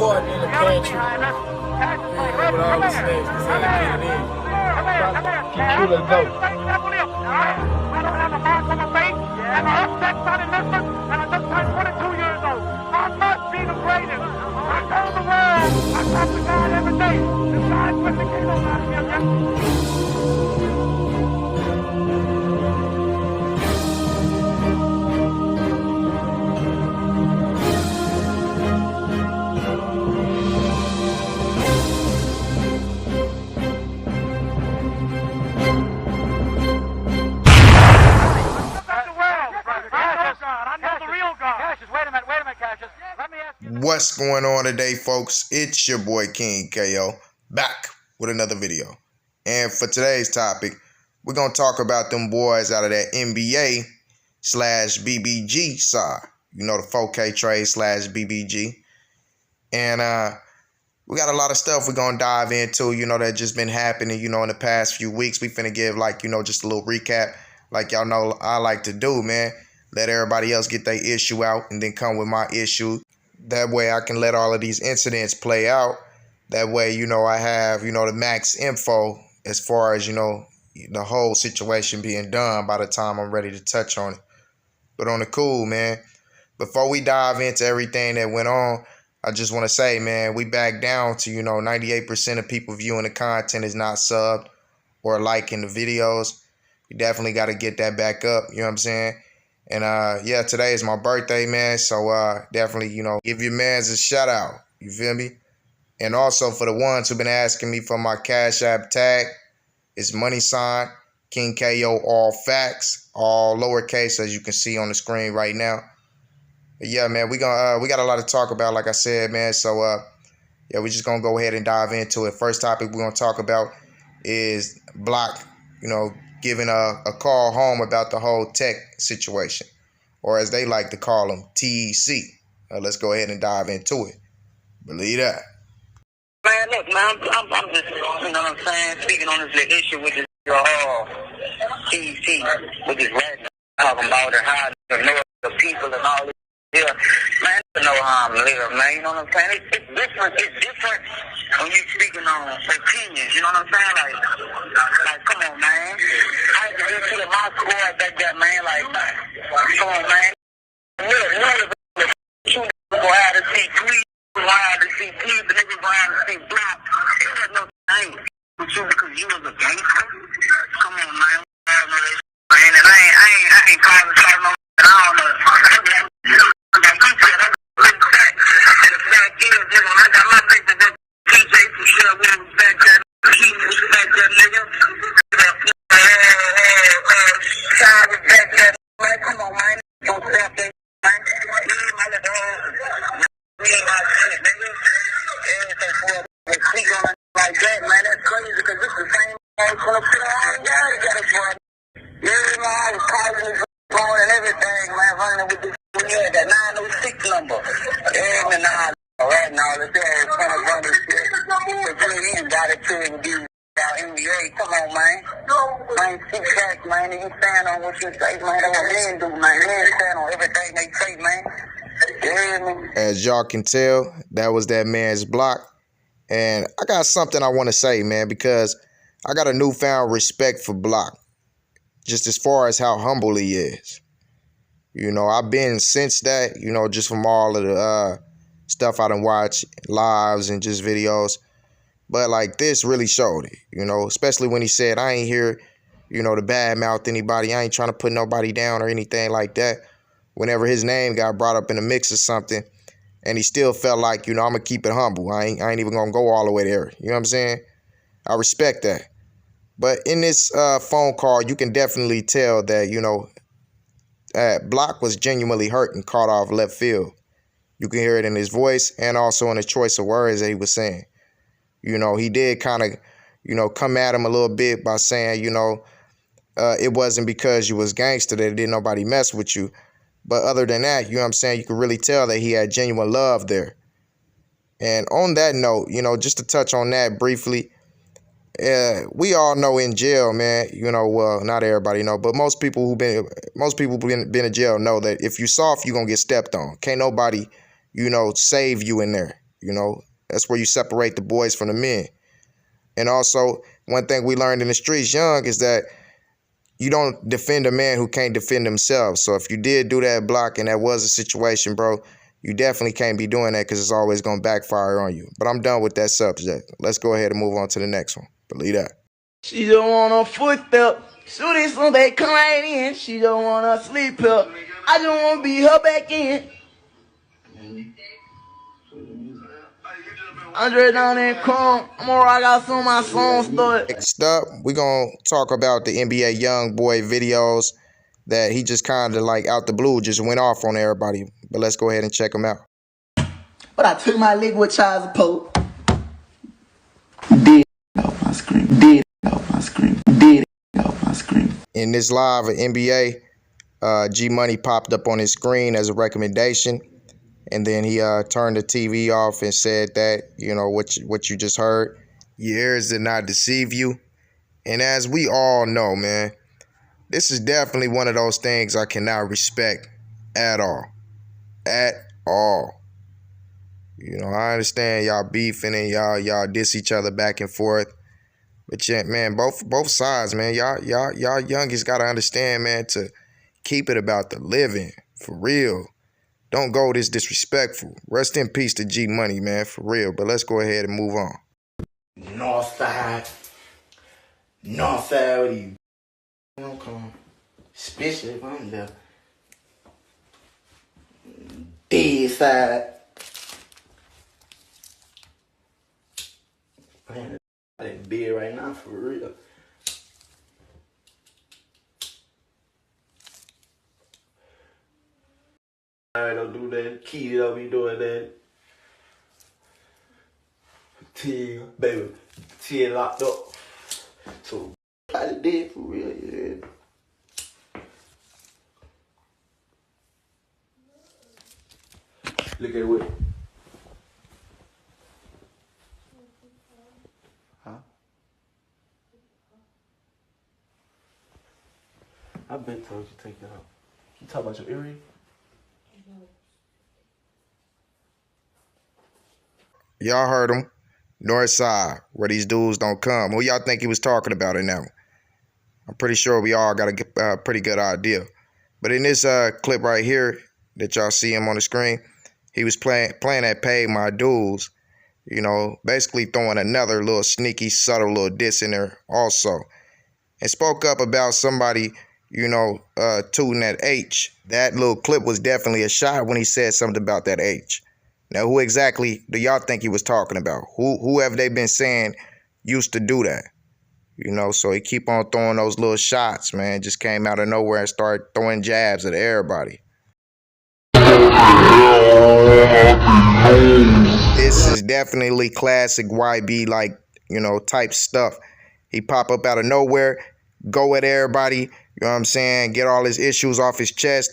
recording in the pantry. Yeah, with all the snakes, cause they ain't getting in. Keep you the goat. I don't have a mark on my face, and my upset son in Memphis, and I just turned 22 years old. I must be the greatest. I told the world, I talk to God every day. The God quickly came on out of me again. What's going on today, folks? It's your boy King KO back with another video. And for today's topic, we're going to talk about them boys out of that NBA / BBG side. You know, the 4K trade / BBG. And we got a lot of stuff we're going to dive into, you know, that just been happening, you know, in the past few weeks. We finna give, like, you know, just a little recap like y'all know I like to do, man. Let everybody else get their issue out and then come with my issue. That way I can let all of these incidents play out. That way, you know, I have, you know, the max info as far as, you know, the whole situation being done by the time I'm ready to touch on it. But on the cool, man, before we dive into everything that went on, I just want to say, man, we back down to, you know, 98% of people viewing the content is not subbed or liking the videos. You definitely got to get that back up, you know what I'm saying? And yeah, today is my birthday, man. So definitely, you know, give your mans a shout out. You feel me? And also for the ones who've been asking me for my Cash App tag, it's $, King KO, all facts, all lowercase, as you can see on the screen right now. But yeah, man, we got a lot to talk about, like I said, man. So yeah, we're just gonna go ahead and dive into it. First topic we're gonna talk about is Block, you know, giving a call home about the whole tech situation, or as they like to call them, TEC. Let's go ahead and dive into it. Believe that. Man, look, man, I'm just, you know what I'm saying, speaking on this little issue with this TEC, with this rat talking about it, how to know the people and all this. Yeah, man, to know how I'm living, man, you know what I'm saying? It's different when you speaking on opinions, you know what I'm saying? Like, come on, man. I had to get to my squad back there, man, like, come on, man. Look, you go out to see Tweet, go out to see Tweet, the niggas go out to see Block. It was no thing with you because you was a gangster. Come on, man. Man, and I ain't calling shot no, and I don't know. NBA, come on, man. Man, sit back, man, and you stand on what you say, man. That's what men do, man. Men stand on everything they say, man. Yeah, as y'all can tell, that was that man's Block. And I got something I want to say, man, because I got a newfound respect for Block, just as far as how humble he is. You know, I've been since that, you know, just from all of the stuff I done watched, lives and just videos. But like this really showed it, you know, especially when he said, I ain't here, you know, to badmouth anybody. I ain't trying to put nobody down or anything like that. Whenever his name got brought up in the mix or something, and he still felt like, you know, I'm going to keep it humble. I ain't even going to go all the way there. You know what I'm saying? I respect that. But in this phone call, you can definitely tell that, you know, Block was genuinely hurt and caught off left field. You can hear it in his voice and also in the choice of words that he was saying. You know, he did kind of, you know, come at him a little bit by saying, you know, it wasn't because you was gangster that didn't nobody mess with you. But other than that, you know what I'm saying, you could really tell that he had genuine love there. And on that note, you know, just to touch on that briefly, we all know in jail, man, you know, well, not everybody know, but most people who've been in jail know that if you soft, you're going to get stepped on. Can't nobody, you know, save you in there. You know, that's where you separate the boys from the men. And also, one thing we learned in the streets young is that you don't defend a man who can't defend himself. So if you did do that block and that was a situation, bro, you definitely can't be doing that because it's always going to backfire on you. But I'm done with that subject. Let's go ahead and move on to the next one. Believe that. She don't want a footstep. Shoot it soon they come right in. She don't want to sleep here. I just want to be her back in. Andre down in Chrome. I'm gonna rock out some of my songs started. Next up, we're going to talk about the NBA YoungBoy videos that he just kind of like out the blue just went off on everybody. But let's go ahead and check them out. But I took my lick with Charles Pope. Did off my screen. Did off my screen. Did off my screen. In this live of NBA, Geemoney popped up on his screen as a recommendation. And then he turned the TV off and said that, you know, what you just heard. Your ears did not deceive you. And as we all know, man, this is definitely one of those things I cannot respect at all. At all. You know, I understand y'all beefing and y'all diss each other back and forth. But yeah, man, both sides, man, y'all youngest gotta understand, man, to keep it about the living. For real. Don't go this disrespectful. Rest in peace to Geemoney, man, for real. But let's go ahead and move on. Northside with you. Don't come. Especially if I'm there. Dead side. Man, I in bed right now for real. I don't do that. Kid don't be doing that. T, baby. T locked up. So, I did for real, yeah. Look at what? Huh? I've been told you to take that off. You talk about your earring? Y'all heard him. North side, where these dudes don't come. Who y'all think he was talking about in that one? I'm pretty sure we all got a pretty good idea. But in this clip right here that y'all see him on the screen, he was playing that Pay My Dues, you know, basically throwing another little sneaky, subtle little diss in there also. And spoke up about somebody, you know, tooting that H. That little clip was definitely a shot when he said something about that H. Now, who exactly do y'all think he was talking about? Who have they been saying used to do that? You know, so he keep on throwing those little shots, man. Just came out of nowhere and started throwing jabs at everybody. This is definitely classic YB, like, you know, type stuff. He pop up out of nowhere, go at everybody, you know what I'm saying, get all his issues off his chest,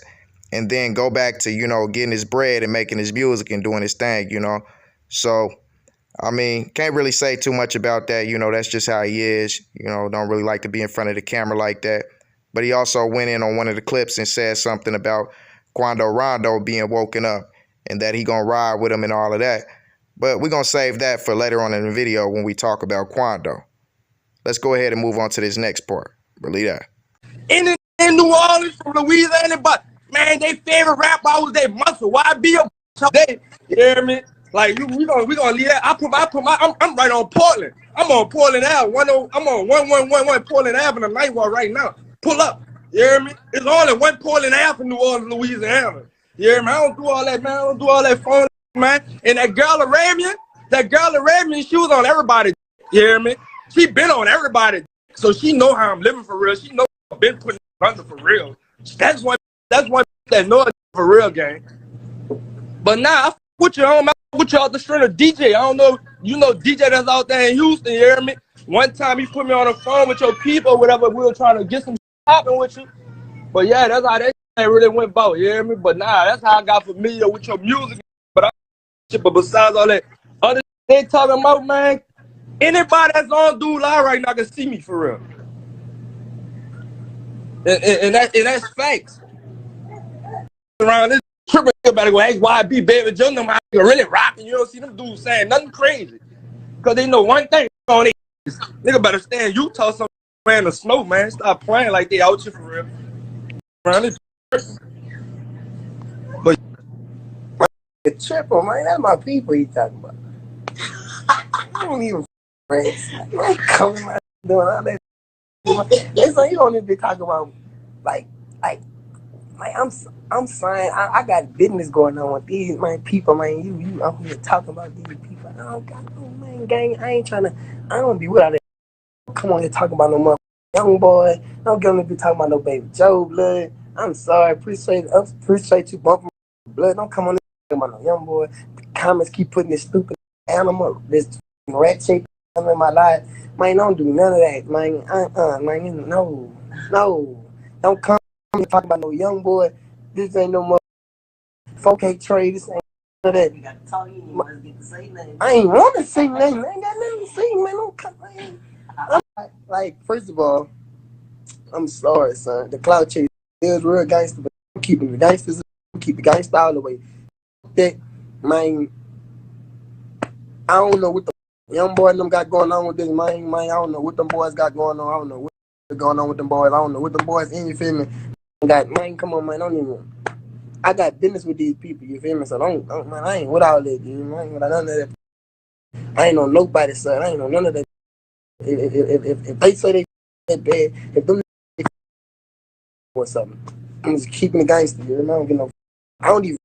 and then go back to, you know, getting his bread and making his music and doing his thing, you know. So, I mean, can't really say too much about that. You know, that's just how he is. You know, don't really like to be in front of the camera like that. But he also went in on one of the clips and said something about Quando Rondo being woken up and that he gonna ride with him and all of that. But we're gonna save that for later on in the video when we talk about Quando. Let's go ahead and move on to this next part. Believe that. In New Orleans, from Louisiana, but man, they favorite rap was their muscle. Why be a they? You hear me? Like we gonna leave that. I'm right on Portland. I'm on Portland Ave. I'm on 1111 Portland Ave in the night walk right now. Pull up. You hear me? It's only one Portland Ave in New Orleans, Louisiana. You hear me? I don't do all that, man. I don't do all that phone, man. And that girl Arabian, she was on everybody. You hear me? She been on everybody, so she know how I'm living for real. She know I've been putting under for real. That's one that know it for real, gang. But now I put you on, man. Put you out the string of DJ. I don't know, you know DJ that's out there in Houston. You hear me? One time he put me on the phone with your people, or whatever. We were trying to get some popping with you. But yeah, that's how that really went about. You hear me? But nah, that's how I got familiar with your music. But besides all that other they talking about, man. Anybody that's on Dude Live right now can see me for real. And that's facts. Around this tripping. Nigga better go ask YB, Baby Joe, them out here really rocking. You don't see them dudes saying nothing crazy. Because they know one thing on it. Nigga better stay in Utah somewhere in the snow, man. Stop playing like they out here for real. But triple, man. That's my people he talking about. I don't even friends. Man, coming out doing all that. They say you don't even be talking about like man, I'm saying I got business going on with these man people, man. You out here talking about these people. I don't got no man gang. I don't be with all that. Come on here talking about no motherfucking young boy. Don't get me be talking about no baby Joe blood. I'm sorry, appreciate you bumping my blood. Don't come on here talking about no young boy. The comments keep putting this stupid animal, this rat shape in my life. Man, don't do none of that, man. Man, no. Don't come here talking about no young boy. This ain't no more 4K trade. This ain't none of that. You got to talk, you must get to say nothing. I ain't want to say nothing. I ain't got nothing to say, man. Don't come, man. Like, first of all, I'm sorry, son. The cloud chase is real gangster, but I'm keeping the gangsters, keep the gangster all the way. That, man, I don't know what the young boy and them got going on with this, man. I don't know what them boys got going on. I don't know what's going on with them boys. I don't know what them boys in, you feel me? Man, come on, man. Don't even. I got business with these people, you feel me? So don't man, I ain't with all that, dude. I ain't with none of that. I ain't on nobody's side. I ain't on none of that. If they say they that bad, if them or something, I'm just keeping the gangster, you know? I don't even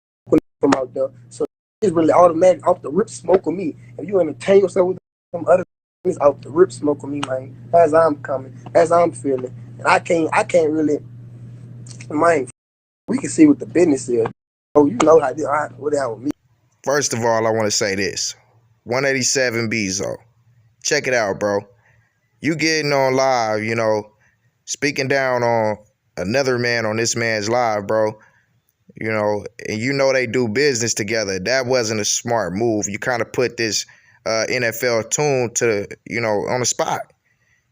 from out there. So it's really automatic off the rip smoke with me. If you entertain yourself with some other things off the rip smoke with me, man, as I'm coming, as I'm feeling. And I can't really, man, we can see what the business is. Oh, you know how what that with me. First of all, I want to say this. 187 Bezo. Check it out, bro. You getting on live, you know, speaking down on another man on this man's live, bro. You know, and you know they do business together. That wasn't a smart move. You kind of put this NFL tune to, you know, on the spot.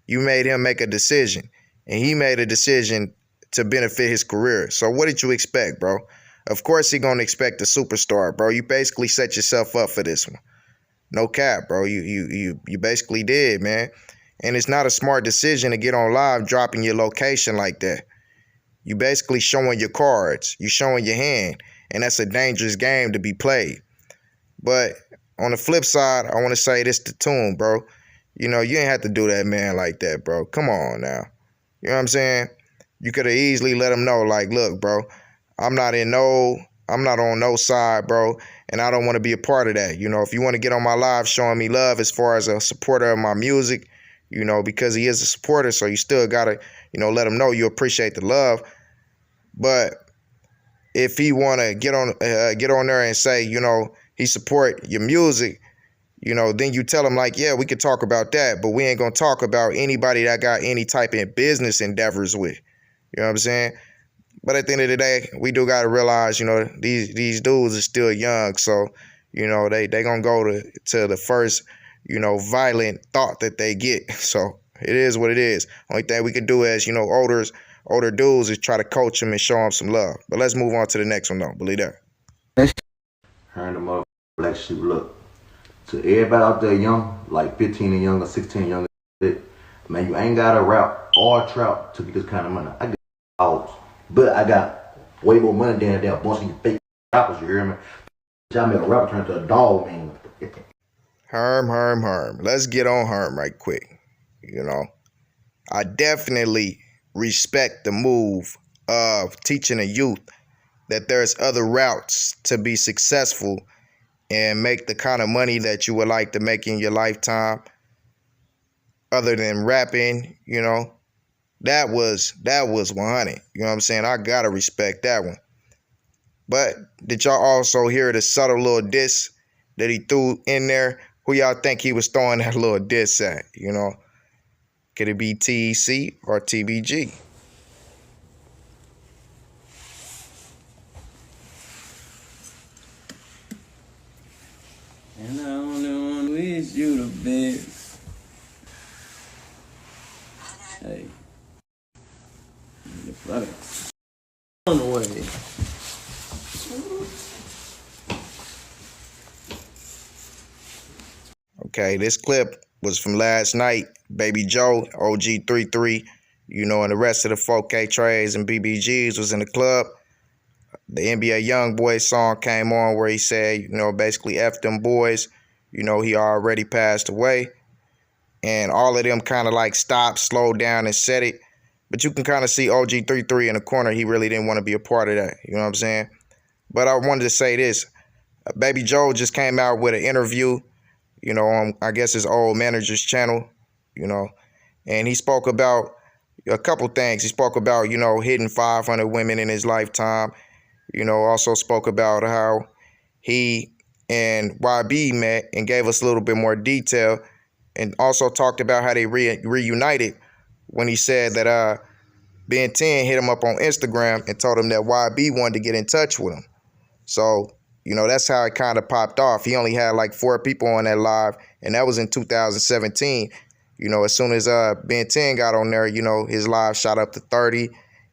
You made him make a decision, and he made a decision to benefit his career. So what did you expect, bro? Of course he gonna expect a superstar, bro. You basically set yourself up for this one. No cap, bro. You basically did, man. And it's not a smart decision to get on live dropping your location like that. You basically showing your cards. You showing your hand. And that's a dangerous game to be played. But on the flip side, I want to say this to Tune, bro. You know, you ain't have to do that, man, like that, bro. Come on now. You know what I'm saying? You could have easily let him know, like, look, bro, I'm not on no side, bro, and I don't want to be a part of that. You know, if you want to get on my live showing me love as far as a supporter of my music, you know, because he is a supporter, so you still got to, you know, let him know you appreciate the love. But if he want to get on there and say, you know, he support your music, you know, then you tell him like, yeah, we could talk about that, but we ain't going to talk about anybody that got any type of business endeavors with. You know what I'm saying? But at the end of the day, we do got to realize, you know, these dudes are still young. So, you know, they going to go to the first, you know, violent thought that they get. So it is what it is. Only thing we can do as, you know, older dudes is try to coach them and show them some love. But let's move on to the next one, though. Believe that. Turn them up, black sheep, look. To everybody out there young, like 15 and younger, 16 and younger, man, you ain't got to rap or trap to get this kind of money. I get dogs, but I got way more money than a bunch of you fake rappers, you hear me? I made a rapper turn into a dog, man. Herm. Let's get on Herm right quick. You know, I definitely respect the move of teaching the youth that there's other routes to be successful and make the kind of money that you would like to make in your lifetime other than rapping. You know, that was 100. You know what I'm saying? I gotta respect that one. But did y'all also hear the subtle little diss that he threw in there? Who y'all think he was throwing that little diss at? You know, could it be TEC or TBG? And I only want to wish you the best. Hey. The brother. On the way. Okay, this clip was from last night. Baby Joe, OG33, and the rest of the 4K Treys and BBGs was in the club. The NBA YoungBoy song came on where he said, basically F them boys. He already passed away. And all of them kind of like stopped, slowed down, and said it. But you can kind of see OG33 in the corner. He really didn't want to be a part of that. You know what I'm saying? But I wanted to say this. Baby Joe just came out with an interview, on, I guess, his old manager's channel, and he spoke about a couple things. He spoke about, hitting 500 women in his lifetime. Also spoke about how he and YB met and gave us a little bit more detail, and also talked about how they reunited when he said that Ben 10 hit him up on Instagram and told him that YB wanted to get in touch with him. So, that's how it kind of popped off. He only had like 4 people on that live, and that was in 2017. As soon as Ben 10 got on there, his live shot up to 30,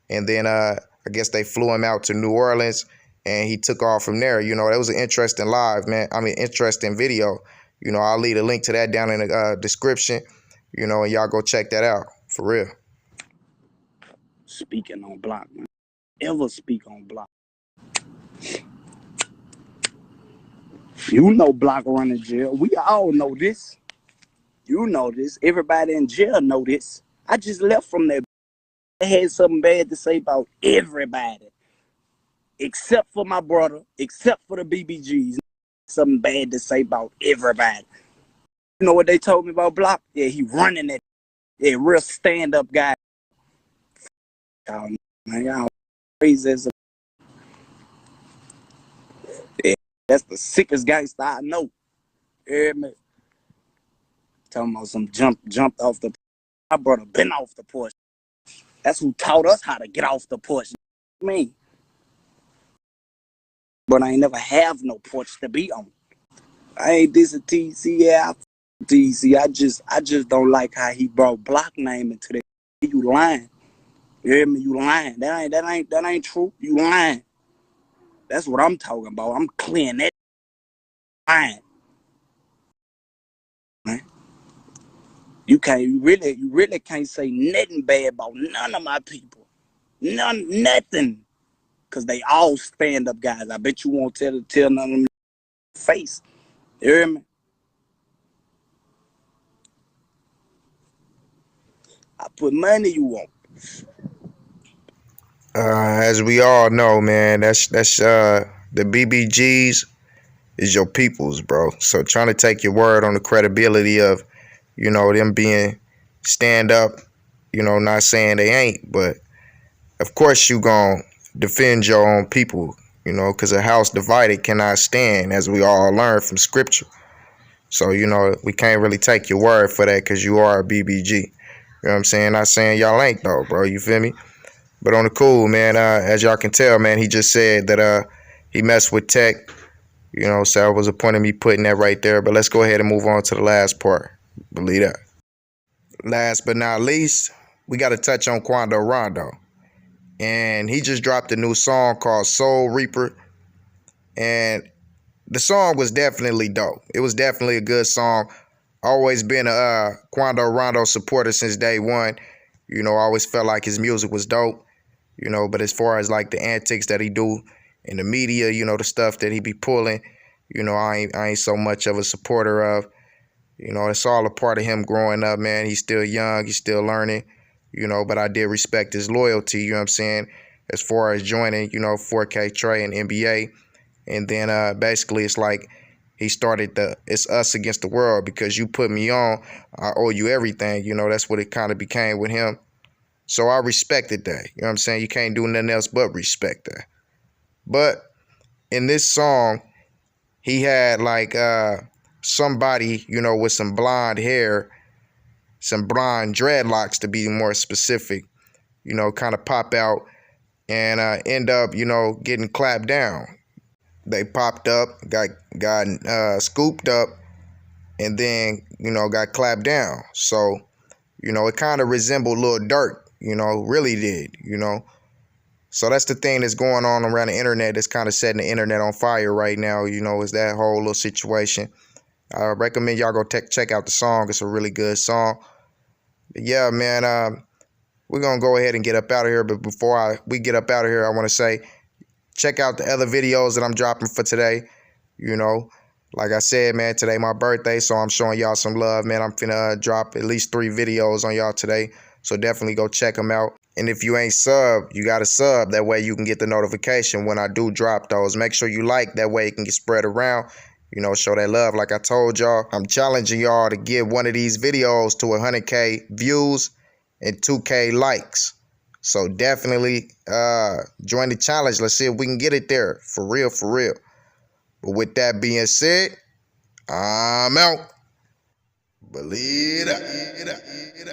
and then I guess they flew him out to New Orleans, and he took off from there. That was an interesting live, man. I mean, interesting video. I'll leave a link to that down in the description, and y'all go check that out, for real. Speaking on block, man. Ever speak on block. Block running jail. We all know this. You know this. Everybody in jail know this. I just left from there. I had something bad to say about everybody. Except for my brother. Except for the BBGs. Something bad to say about everybody. You know what they told me about Block? Yeah, he running it. Yeah, real stand-up guy. Y'all, man, y'all crazy as a... Yeah, that's the sickest gangster I know. Yeah, man. Talking about some jumped off the... My brother been off the porch. That's who taught us how to get off the porch. Me. But I ain't never have no porch to be on. I ain't this a TC, yeah, TC. I just don't like how he brought Block name into that. You lying. You hear me? You lying. That ain't true. You lying. That's what I'm talking about. I'm clearing that lying. Man. You really can't say nothing bad about none of my people. Nothing. Cause they all stand-up guys. I bet you won't tell none of them face. You hear me? I put money you want. As we all know, man, that's the BBGs is your peoples, bro. So trying to take your word on the credibility of, them being stand up, not saying they ain't, but of course you gonna defend your own people, because a house divided cannot stand, as we all learn from scripture. So, we can't really take your word for that because you are a BBG. You know what I'm saying? Not saying y'all ain't though, bro. You feel me? But on the cool, man, as y'all can tell, man, he just said that he messed with tech. So that was a point of me putting that right there. But let's go ahead and move on to the last part. Believe that. Last but not least, we got to touch on Quando Rondo. And he just dropped a new song called Soul Reaper. And the song was definitely dope. It was definitely a good song. Always been a Quando Rondo supporter since day one. Always felt like his music was dope. But as far as like the antics that he do in the media, the stuff that he be pulling, I ain't so much of a supporter of. It's all a part of him growing up, man. He's still young. He's still learning, but I did respect his loyalty, you know what I'm saying, as far as joining, 4K Trey and NBA. And then basically it's like he started it's us against the world because you put me on, I owe you everything. That's what it kind of became with him. So I respected that. You know what I'm saying? You can't do nothing else but respect that. But in this song, he had like somebody, with some blonde hair, some blonde dreadlocks to be more specific, kind of pop out and end up, getting clapped down. They popped up, got scooped up, and then, got clapped down. So, it kind of resembled Lil Durk, really did, So that's the thing that's going on around the internet that's kind of setting the internet on fire right now, is that whole little situation. I recommend y'all go check out the song. It's a really good song. But yeah, man, we're going to go ahead and get up out of here. But before we get up out of here, I want to say, check out the other videos that I'm dropping for today. You know, like I said, man, today my birthday, so I'm showing y'all some love, man. I'm finna drop at least 3 videos on y'all today. So definitely go check them out. And if you ain't sub, you got to sub. That way you can get the notification when I do drop those. Make sure you like. That way it can get spread around. You know, show that love. Like I told y'all, I'm challenging y'all to give one of these videos to 100K views and 2K likes. So definitely join the challenge. Let's see if we can get it there. For real, for real. But with that being said, I'm out. Believe it.